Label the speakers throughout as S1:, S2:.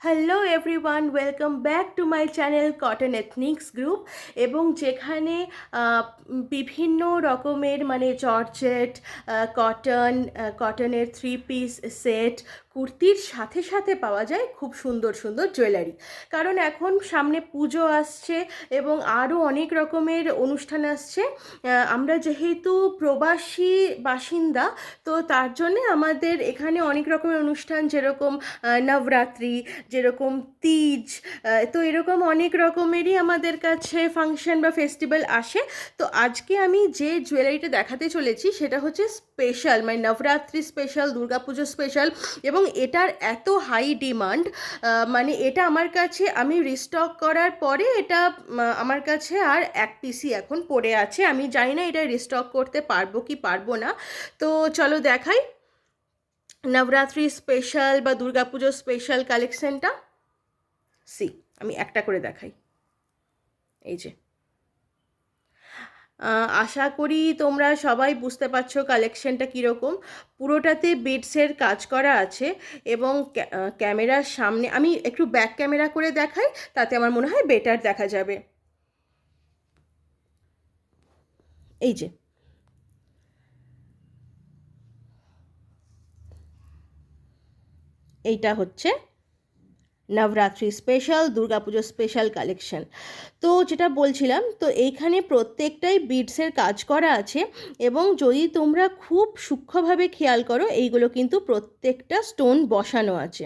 S1: Hello everyone, welcome back to my channel cotton ethnics group. এবং যেখানে বিভিন্ন রকমের মানে জর্জেট, কটনের 3 পিস সেট, কুর্তির সাথে সাথে পাওয়া যায় খুব সুন্দর সুন্দর জুয়েলারি। কারণ এখন সামনে পুজো আসছে এবং আরও অনেক রকমের অনুষ্ঠান আসছে। আমরা যেহেতু প্রবাসী বাসিন্দা, তো তার জন্যে আমাদের এখানে অনেক রকমের অনুষ্ঠান, যেরকম নবরাত্রি, যেরকম তিজ, তো এরকম অনেক রকমেরই আমাদের কাছে ফাংশন বা ফেস্টিভ্যাল আসে। তো আজকে আমি যে জুয়েলারিটা দেখাতে চলেছি সেটা হচ্ছে স্পেশাল, মানে নবরাত্রি স্পেশাল, দুর্গাপুজো স্পেশাল। এবং এটার এত হাই ডিমান্ড, মানে এটা আমার কাছে, আমি রিস্টক করার পরে এটা আমার কাছে আর এক পিসই এখন পড়ে আছে। আমি জানি না এটা রিস্টক করতে পারবো কি পারবো না। তো চলো দেখাই নবরাত্রি স্পেশাল বা দুর্গাপুজো স্পেশাল কালেকশনটা। আমি একটা করে দেখাই। এই যে, আশা করি তোমরা সবাই বুঝতে পারছো কালেকশনটা কীরকম। পুরোটাতে বিডসের কাজ করা আছে এবং ক্যামেরার সামনে আমি একটু ব্যাক ক্যামেরা করে দেখাই, তাতে আমার মনে হয় বেটার দেখা যাবে। এই যে, এইটা হচ্ছে Navratri special, Durga Puja special collection. তো যেটা বলছিলাম, তো এইখানে প্রত্যেকটাই বিডসের কাজ করা আছে এবং যদি তোমরা খুব সূক্ষ্মভাবে খেয়াল করো, এইগুলো কিন্তু প্রত্যেকটা স্টোন বসানো আছে।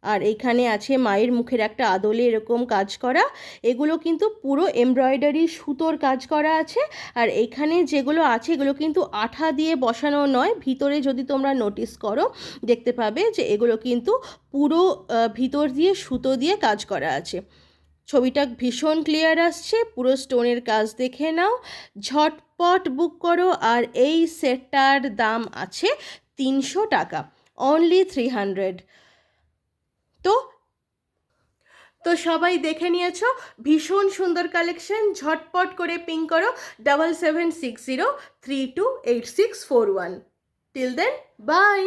S1: আর এইখানে আছে মায়ের মুখের একটা আদলে এরকম কাজ করা, এগুলো কিন্তু পুরো এমব্রয়ডারি সুতোর কাজ করা আছে। আর এইখানে যেগুলো আছে এগুলো কিন্তু আঠা দিয়ে বসানো নয়, ভিতরে যদি তোমরা নোটিস করো দেখতে পাবে যে এগুলো কিন্তু পুরো ভিতর দিয়ে সুতো দিয়ে কাজ করা আছে। ছবিটা ভীষণ ক্লিয়ার আসছে, পুরো স্টোনের কাজ দেখে নাও, ঝটপট বুক করো। আর এই সেটটার দাম আছে 300 টাকা, অনলি 300। তো তো সবাই দেখে নিয়েছো, ভীষণ সুন্দর কালেকশন। ঝটপট করে পিং করো 7760328641। Till then, by.